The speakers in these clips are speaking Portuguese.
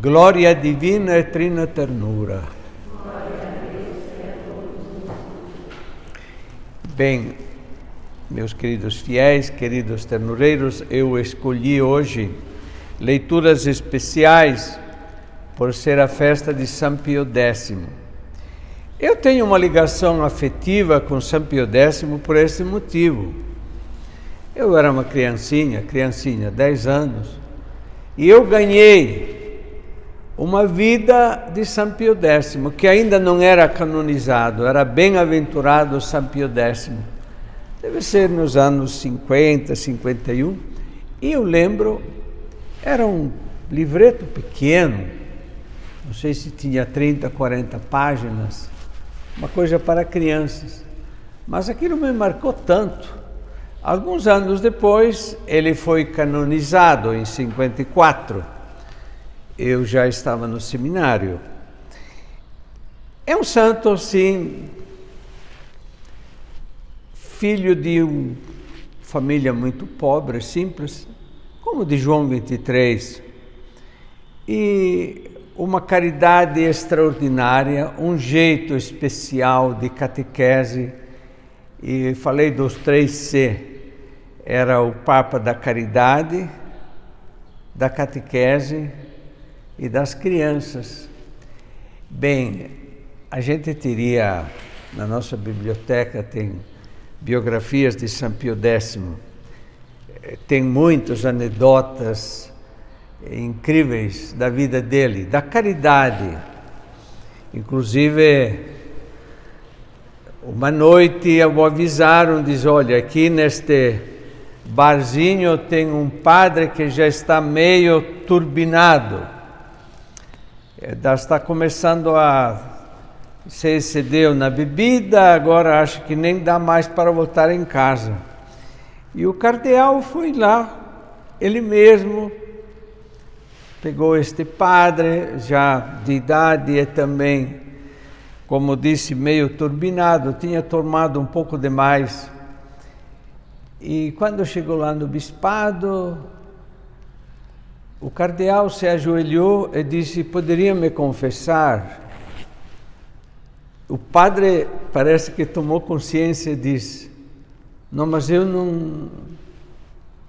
Glória divina e trina ternura. Bem, meus queridos fiéis, queridos ternureiros, eu escolhi hoje leituras especiais por ser a festa de São Pio X. Eu tenho uma ligação afetiva com São Pio X por esse motivo. Eu era uma criancinha, 10 anos, e eu ganhei uma vida de São Pio X, que ainda não era canonizado, era bem-aventurado São Pio X. Deve ser nos anos 50, 51. E eu lembro, era um livreto pequeno, não sei se tinha 30, 40 páginas, uma coisa para crianças. Mas aquilo me marcou tanto. Alguns anos depois, ele foi canonizado em 54. Eu já estava no seminário. É um santo, sim, filho de uma família muito pobre, simples, como de João 23, e uma caridade extraordinária, um jeito especial de catequese, e falei dos 3C, era o Papa da caridade, da catequese e das crianças. Bem, a gente teria, na nossa biblioteca tem biografias de São Pio X, tem muitas anedotas incríveis da vida dele, da caridade. Inclusive, uma noite o avisaram, diz, olha, aqui neste barzinho tem um padre que já está meio turbinado, está começando a se excedeu na bebida, agora acho que nem dá mais para voltar em casa. E o cardeal foi lá, ele mesmo pegou este padre, já de idade e também, como disse, meio turbinado, tinha tomado um pouco demais. E quando chegou lá no bispado, o cardeal se ajoelhou e disse, poderia me confessar? O padre parece que tomou consciência e disse, não, mas eu não...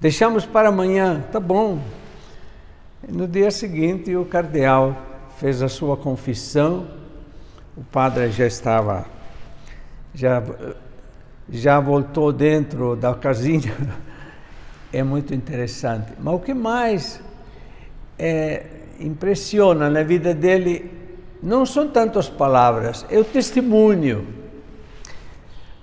Deixamos para amanhã, tá bom. E no dia seguinte o cardeal fez a sua confissão, o padre já estava, já voltou dentro da casinha. É muito interessante. Mas o que mais impressiona na vida dele não são tanto as palavras, é o testemunho.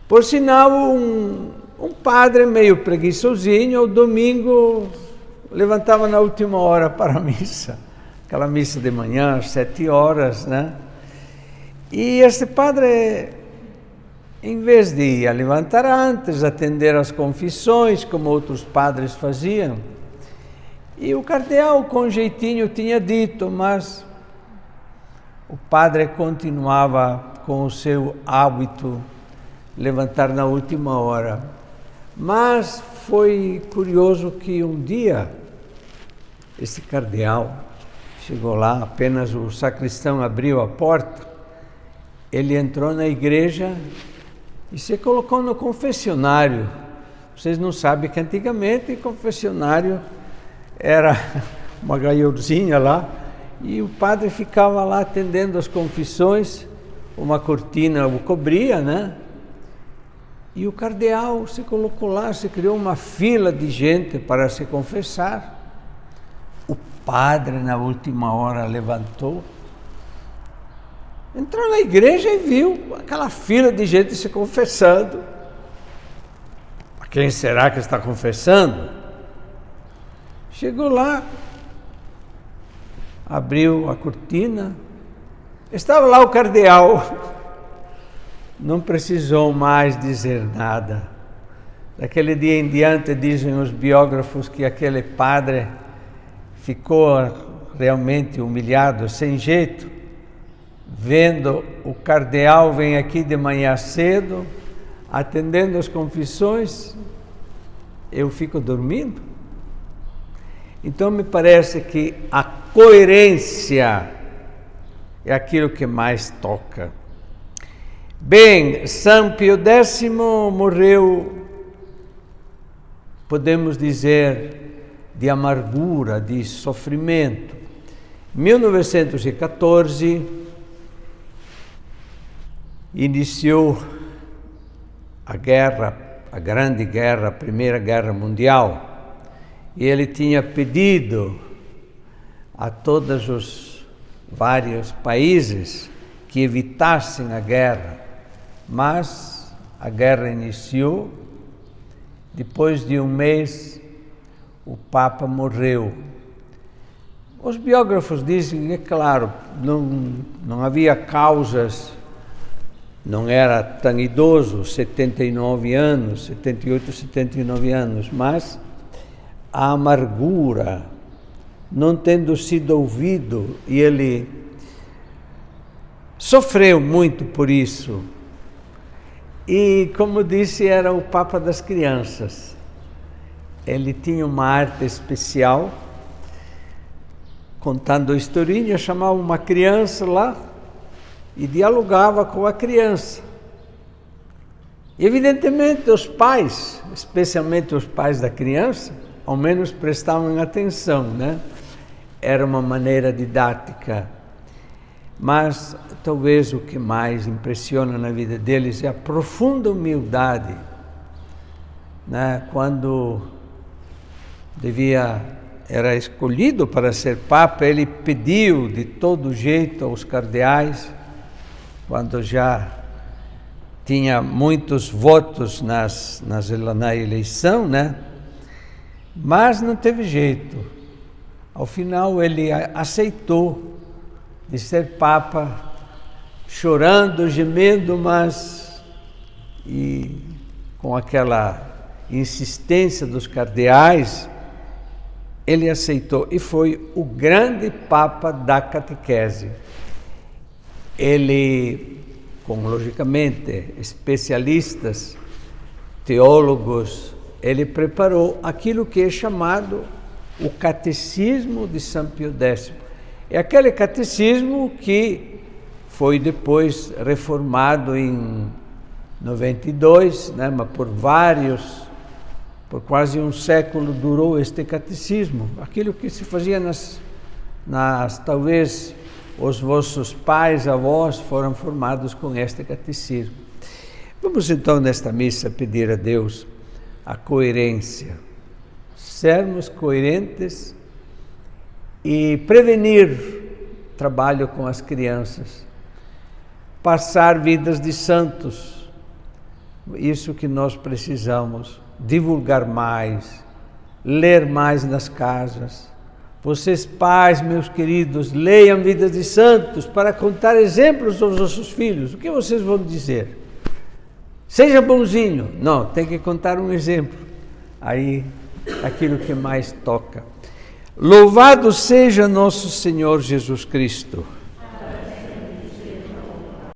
Por sinal, um padre meio preguiçosinho, ao domingo levantava na última hora para a missa, aquela missa de manhã, às 7 horas, né? E esse padre, em vez de ir levantar antes, atender às confissões, como outros padres faziam, e o cardeal com jeitinho tinha dito, mas o padre continuava com o seu hábito, levantar na última hora. Mas foi curioso que um dia, esse cardeal chegou lá, apenas o sacristão abriu a porta, ele entrou na igreja e se colocou no confessionário. Vocês não sabem que antigamente o confessionário era uma gaiolzinha lá, e o padre ficava lá atendendo as confissões, uma cortina o cobria, né? E o cardeal se colocou lá, se criou uma fila de gente para se confessar. O padre, na última hora, levantou, entrou na igreja e viu aquela fila de gente se confessando. Quem será que está confessando? Chegou lá, abriu a cortina, estava lá o cardeal, não precisou mais dizer nada. Daquele dia em diante, dizem os biógrafos que aquele padre ficou realmente humilhado, sem jeito, vendo o cardeal vem aqui de manhã cedo, atendendo as confissões, eu fico dormindo. Então me parece que a coerência é aquilo que mais toca. Bem, São Pio X morreu, podemos dizer, de amargura, de sofrimento. Em 1914, iniciou a Grande Guerra, a Primeira Guerra Mundial, e ele tinha pedido a todos os vários países que evitassem a guerra, mas a guerra iniciou. Depois de um mês, o Papa morreu. Os biógrafos dizem que, é claro, não havia causas, não era tão idoso, 78, 79 anos, mas a amargura, não tendo sido ouvido, e ele sofreu muito por isso. E, como disse, era o Papa das crianças. Ele tinha uma arte especial, contando historinha, chamava uma criança lá e dialogava com a criança. E, evidentemente, os pais, especialmente os pais da criança, ao menos prestavam atenção, né? Era uma maneira didática. Mas talvez o que mais impressiona na vida deles é a profunda humildade, né? Quando era escolhido para ser Papa, ele pediu de todo jeito aos cardeais, quando já tinha muitos votos na eleição, né? Mas não teve jeito. Ao final ele aceitou de ser Papa, chorando, gemendo, mas com aquela insistência dos cardeais, ele aceitou e foi o grande Papa da catequese. Ele, com logicamente especialistas, teólogos, ele preparou aquilo que é chamado o Catecismo de São Pio X. É aquele catecismo que foi depois reformado em 92, né? Mas por quase um século durou este catecismo. Aquilo que se fazia talvez os vossos pais, avós foram formados com este catecismo. Vamos então nesta missa pedir a Deus a coerência, sermos coerentes e prevenir trabalho com as crianças, passar vidas de santos, isso que nós precisamos, divulgar mais, ler mais nas casas. Vocês pais, meus queridos, leiam vidas de santos para contar exemplos aos vossos filhos. O que vocês vão dizer? Seja bonzinho. Não, tem que contar um exemplo. Aí, aquilo que mais toca. Louvado seja nosso Senhor Jesus Cristo.